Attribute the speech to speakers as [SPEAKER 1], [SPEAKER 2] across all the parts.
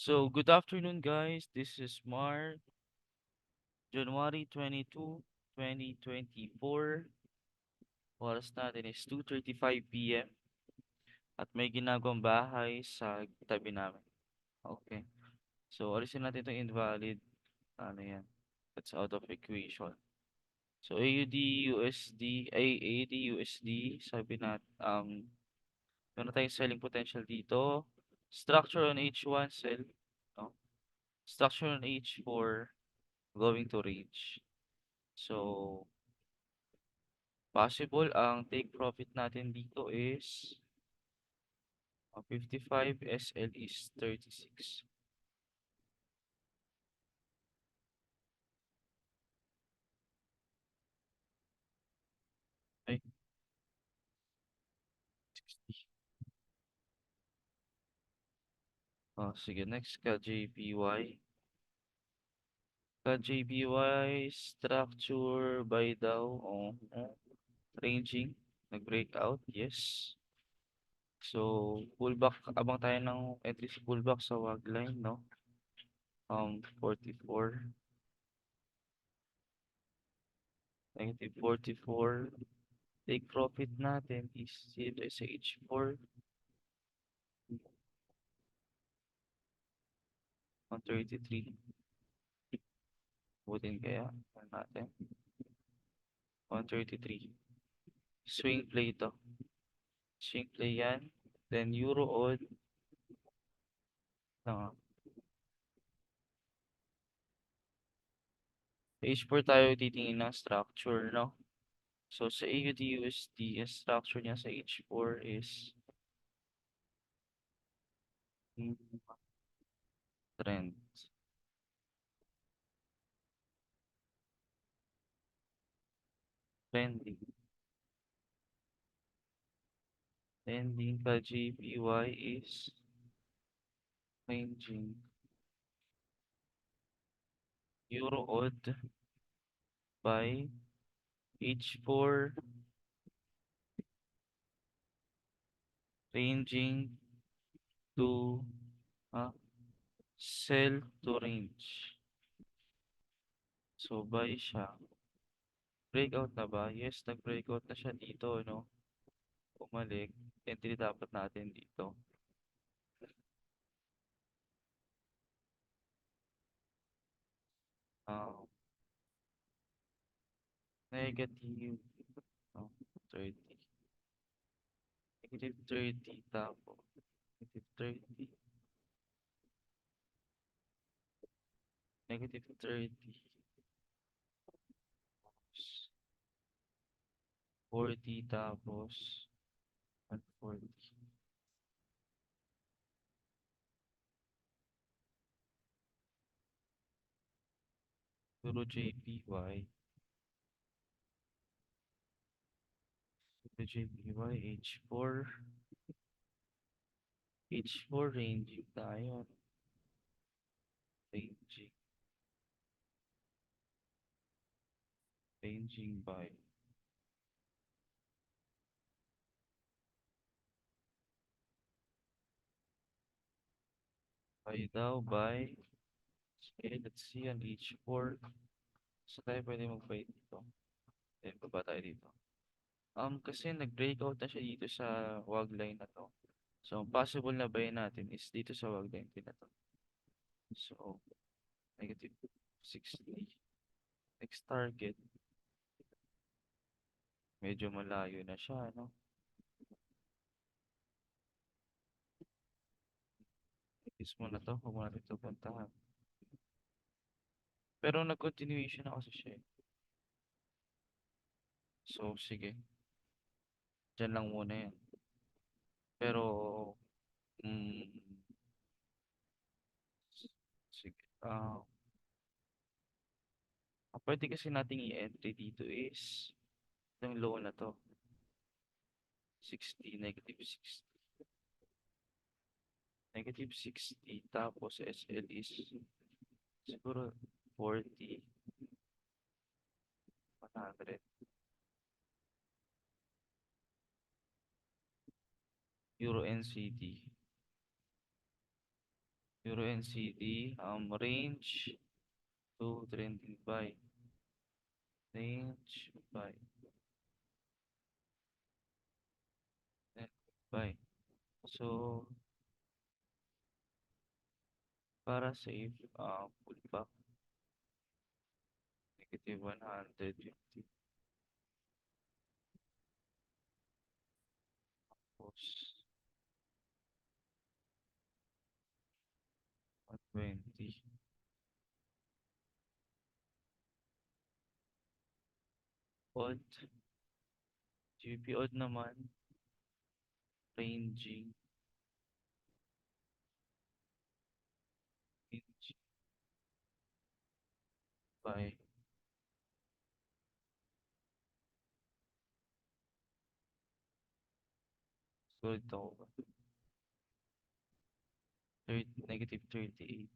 [SPEAKER 1] So, good afternoon, guys. This is Mark, January 22, 2024. Oras natin is 2:35 p.m. at may ginagawang bahay sa tabi namin. Okay. So, alisin natin itong invalid. Ano yan? That's out of equation. So, AUD, USD, AUD, USD, sabi natin, meron tayong selling potential dito. Structure on H1, sell. No? Structure on H4, going to range. So, possible ang take profit natin dito is 55, SL is 36. Ay, 60. Oh, sige, next ka JPY. Ka JPY, structure, buy daw. Oh, oh. Ranging, nag-breakout, yes. So, pullback, abang tayo ng entries pullback sa wag line, no? 44, -44. Take profit natin is dito sa H4, 133. Butin kaya ano natin, 133. Swing play to. Swing play yan. Then Euro odd. Uh, H4 tayo titingin ng structure, no? So sa AUD USD, ang structure niya sa H4 is mm, trend. Trending. Trending ka JPY is ranging. Euro odd by H4 ranging to sell to range. So buy siya. Breakout na ba? Yes, nag-breakout na siya dito, no? Bumalik. Entry dapat natin dito. Ah, negative, no? 30. -30 tapos. -30. -30. 40 tapos. 140. Euro JPY. Euro JPY H4. H4 ranging tayo. Ranging. Ranging by. Buy daw by. Okay, let's see on H4. So tayo pwede mag-buy dito. Then baba tayo dito. Kasi nag-breakout na siya dito sa wag line na to. So, ang possible na buy natin is dito sa wag line din na to. So, -60. Next target, medyo malayo na siya, no? Is mo na to, huwag mo natin ito puntahan. Pero nag-continuation na kasi siya eh. So, sige. Diyan lang muna yan. Pero, mm, sige. Pwede kasi nating i-entry dito is itong low na to. 60, -60. -60 tapos SL is siguro 40, 100. Euro NCD. Euro NCD, range to trending buy. Range buy. Trending buy. So, para safe, pullback, negative 150. Tapos, 120. Odd. GBP odd naman. Ranging. Range buy. So, ito. Negative 38.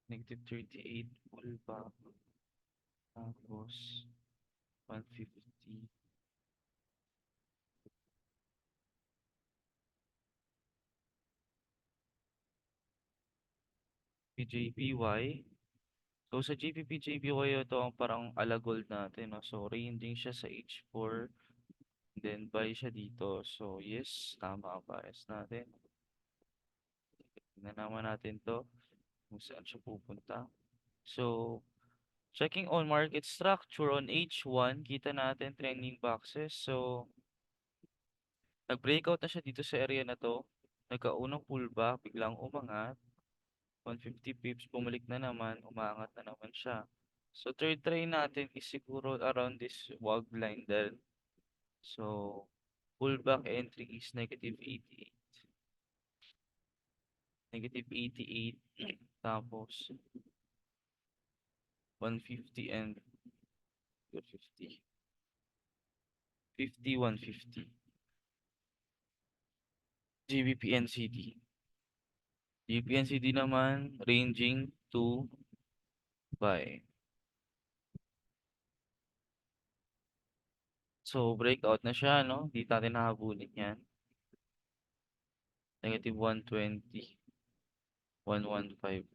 [SPEAKER 1] Negative 38. Pullback. Tapos, 150. PJPY. So, sa GBP-JPY, ito ang parang alagold natin, no? So, ranging siya sa H4. Then, buy siya dito. So, yes, tama ang bias natin. Tingnan naman natin to kung saan siya pupunta. So, checking on market structure on H1, kita natin trending boxes. So, nag-breakout na siya dito sa area na to. Nagkaunang pullback, biglang umangat. 150 pips, bumalik na naman, umaangat na naman siya. So, third try natin is siguro around this wag line din. So, pullback entry is negative 88. Negative 88. Tapos, 150 and 250. 50, 150. GBP NCD. GBP NCD naman, ranging to buy. So, breakout na siya, no? Di natin nahabulin yan. Negative 120. 115.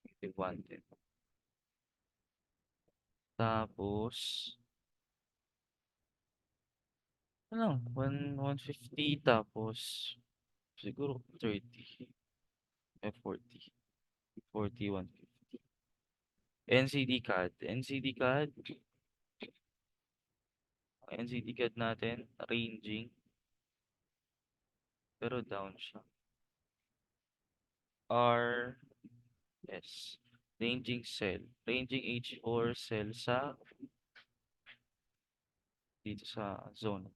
[SPEAKER 1] Negative 110. Tapos, ano, 150 tapos, siguro 30. 40. 40, 150. NCD CAD. NCD CAD. NCD CAD natin, ranging. Pero down siya. R, S. Ranging sell. Ranging H4 sell sa dito sa zone.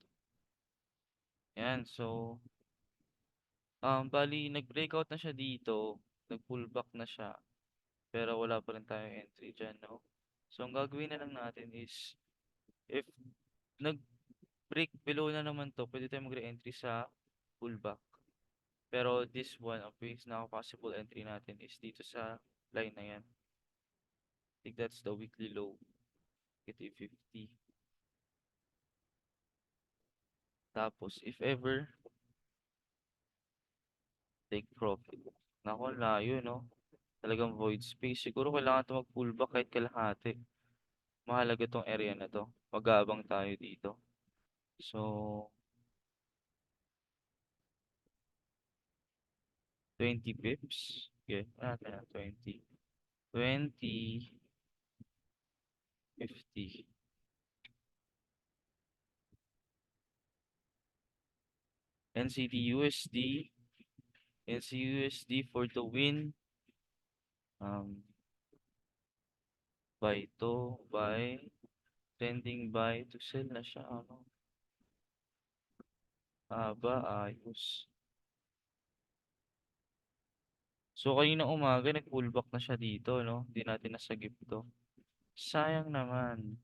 [SPEAKER 1] Yan, so, bali, nag-breakout na siya dito. Nag-pullback na siya. Pero wala pa rin tayong entry dyan, no? So, ang gagawin na lang natin is, if nag-break below na naman to, pwede tayo mag-re-entry sa pullback. Pero this one, ang possible entry natin is dito sa line na yan. I think that's the weekly low. Negative 50. Tapos, if ever, take profit. Naku, layo, no? Talagang void space. Siguro kailangan ito mag-pullback kahit kalahati. Mahalaga tong area na to. Mag-aabang tayo dito. So, 20 pips. Okay, natin na 20. 20, 50. NCD USD. NCUSD for the win. Buy to, buy. Trending buy to sell na siya. Ano? Ayos. So, kanina umaga, nag-pullback na siya dito, no? Hindi natin nasagip to. Sayang naman.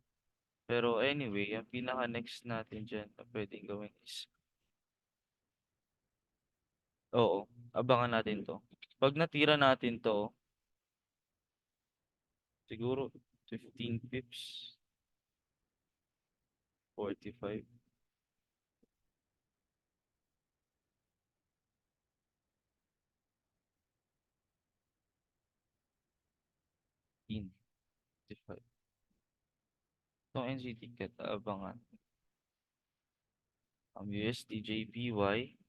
[SPEAKER 1] Pero anyway, ang pinaka-next natin dyan na pwedeng gawin is, oo, abangan natin to. Pag natira natin to, siguro 15 pips, 45. 55. Itong NC ticket, abangan. USD, JPY.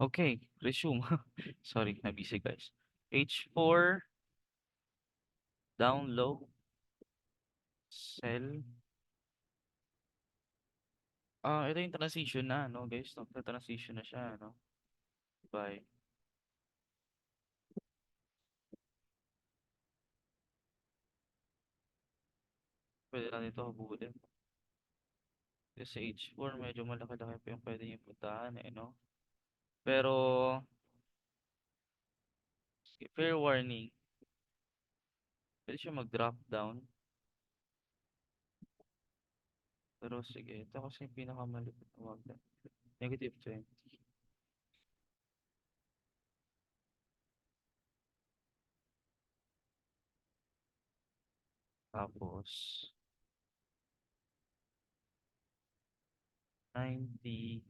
[SPEAKER 1] Okay, resume. Sorry, na-busy guys. H4, down low, sell. Ito yung transition na, no, guys? Transition na siya, no? Buy. Pwede na dito habulin. Kasi H4, medyo malaki-laki pa yung pwede yung puntahan, eh, no? Pero, fair warning, pwede siya mag-drop down. Pero sige, ito kasi yung pinakamalapit na wag. Negative 20. Tapos, 90,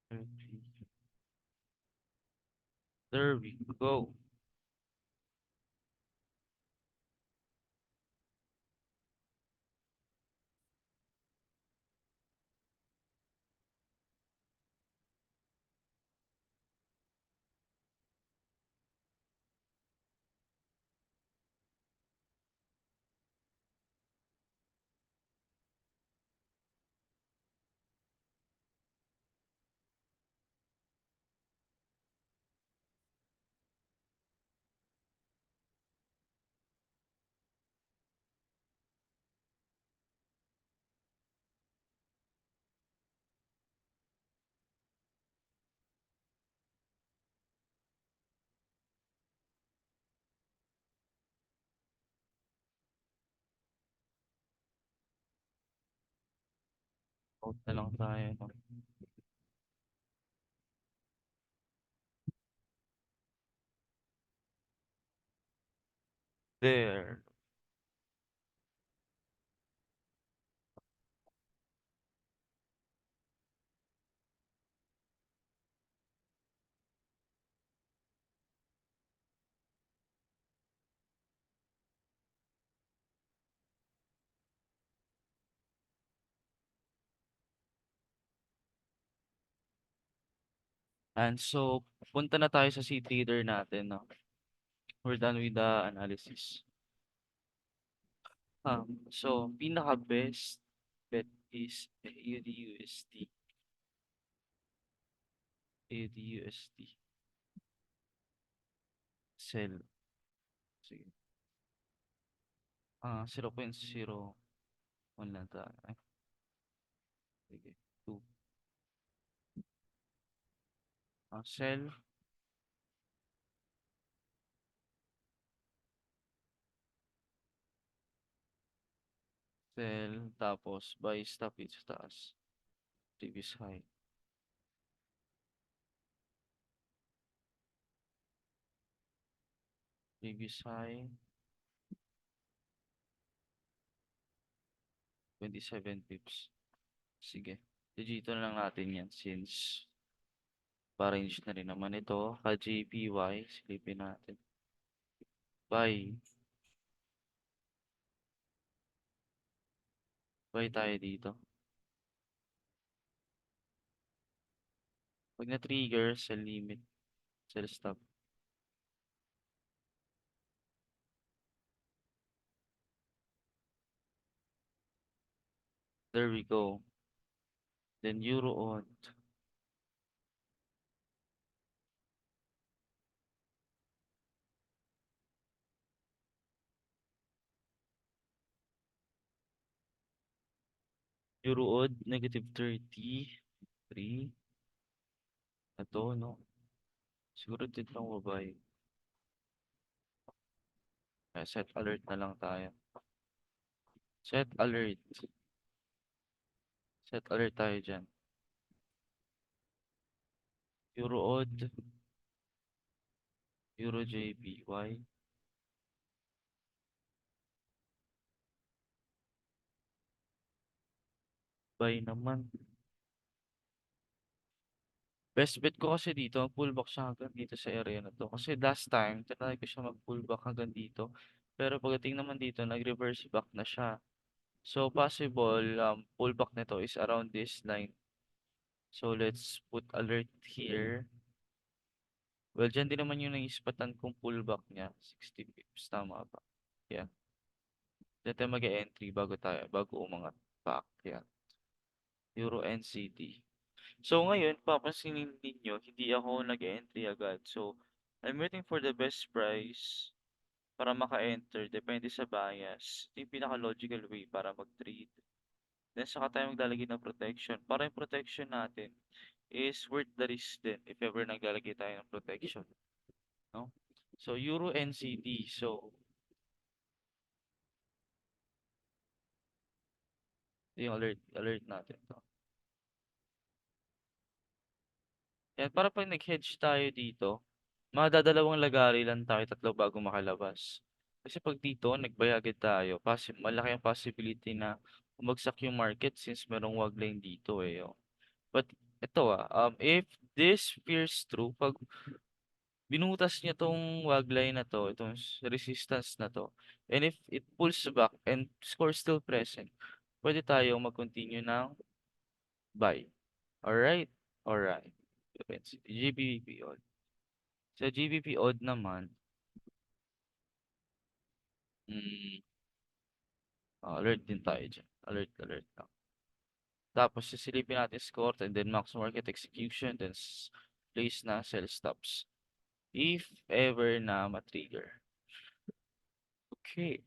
[SPEAKER 1] 30. There we go. Out na lang tayo, no? There. And so, punta na tayo sa seed trader natin, no? We're done with the analysis. So, pinaka-best bet is AUD-USD. AUD-USD. Sell. Sige. 0.01 lang tayo. Ay, sige. 2. Sell. Sell. Tapos, buy stop it sa taas. Previous high. Previous high. 27 pips. Sige. Dito na lang natin yan since Pa-range na rin naman ito. Ka-JPY. Silipin natin. Buy. Buy tayo dito. Pag na-trigger, sell limit. Sell stop. There we go. Then Euro on. Euro odd, -33. Ito, no? Siguro dito lang babae. Set alert na lang tayo. Set alert. Set alert tayo dyan. Euro odd. Euro JPY. Buy naman. Best bet ko kasi dito, pullback siya hanggang dito sa area na to. Kasi last time, tinry ko siya mag-pullback hanggang dito. Pero pagdating naman dito, nag-reverse back na siya. So, possible, pullback nito is around this line. So, let's put alert here. Well, dyan din naman yung naispatan kong pullback niya. 60 pips, tama ba? Yeah. Dito tayo mag-entry bago umangat back. Yeah. Euro NCT. So ngayon, papansinin ninyo, hindi ako nag-entry agad. So, I'm waiting for the best price para maka-enter. Depende sa bias. Ito yung pinaka-logical way para mag-trade. Then, saka tayo maglalagay ng protection. Para yung protection natin is worth the risk din if ever naglalagay tayo ng protection. No? So, Euro NCD. So, ito yung alert natin. To. Yan, para pag nag-hedge tayo dito, madadalawang lagari lang tayo, tatlo bago makalabas. Kasi pag dito, nagbayagid tayo, malaki ang possibility na bumagsak yung market since merong wag line dito eh. Oh. But ito if this appears true, pag binutas niya tong wag line na to, itong resistance na to, and if it pulls back and score still present, pwede tayo mag-continue ng buy. Alright? Alright. GBP odd. Sa GBP odd naman, mm, alert din tayo dyan. Alert lang. Tapos, sisilipin natin score and then max market execution, then place na sell stops. If ever na matrigger. Okay.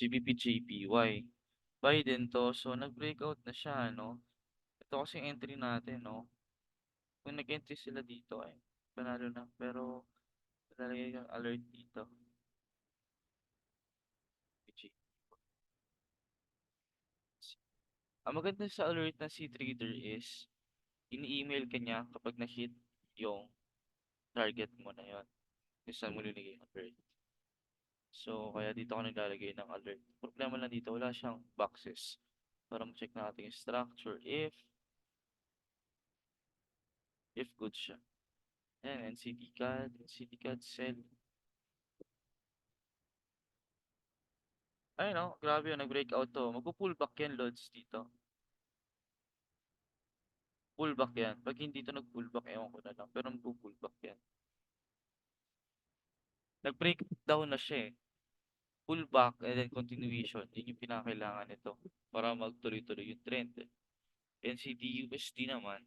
[SPEAKER 1] GBP JPY. Buy din to. So, nag-breakout na siya, no? Ito kasi entry natin, no? Kung nag-entry sila dito, eh, panalo na. Pero, nalalagay yung alert dito. Ang maganda sa alert ng C-Trader is, ini-email ka niya kapag na-hit yung target mo na yun. Kung saan mo linigay yung alert. So, kaya dito ako naglalagay ng alert. Problema lang dito, wala siyang boxes. Para ma-check natin yung structure if good siya. Ayan, NCD CAD sell. Ayun no, grabe yun, nag-breakout to. Magpo-pullback yan, Lods, dito. Pullback yan. Pag hindi to nag-pullback, ewan ko na lang. Pero magpo-pullback yan. Nag-breakdown na siya eh. Pullback and then continuation. Yun yung pinakailangan nito para magtuloy-tuloy yung trend. NCD USD naman,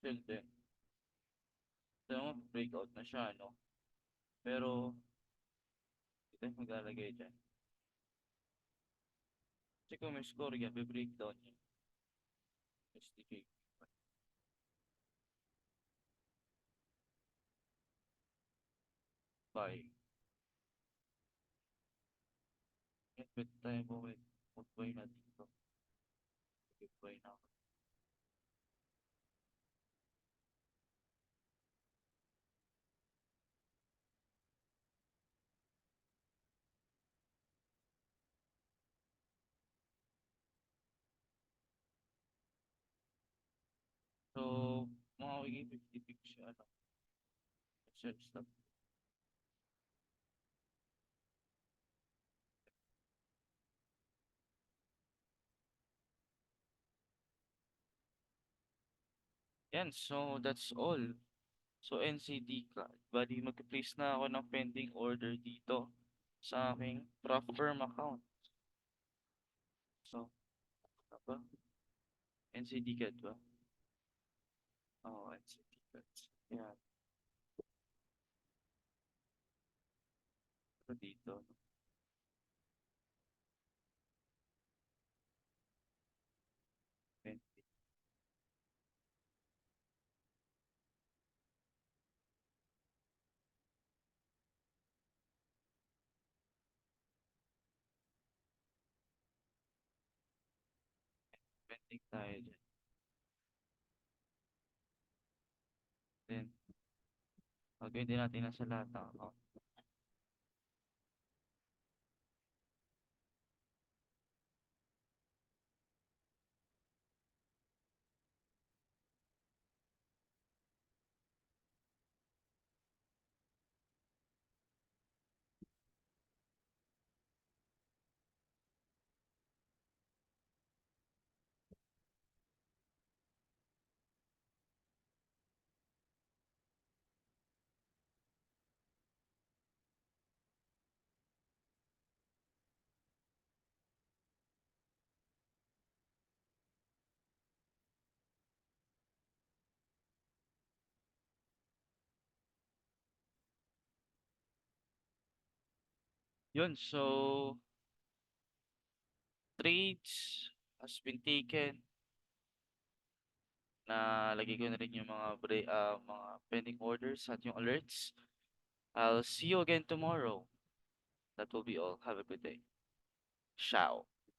[SPEAKER 1] sell din. So, breakout na siya, no? Pero, ito yung maglalagay dyan. Check kung may score yan, may breakdown yan. SDK. Buy. Yan, pwede tayo mo mag-buy na dito. Mag-buy na ako. magiging 50-50 siya, ano, search tab. Yan, so that's all. So NCD card. Bali, mag-place na ako ng pending order dito sa aking Prof Firm account. So, ano ba? NCD card ba? Oo, NCD card. Yan, ito dito. Pen- Pending tayo dyan. Then, gagawin din natin na sa lahat ng account. Yun, so, trades has been taken. Na lagay ko na rin yung mga pending orders at yung alerts. I'll see you again tomorrow. That will be all. Have a good day. Ciao.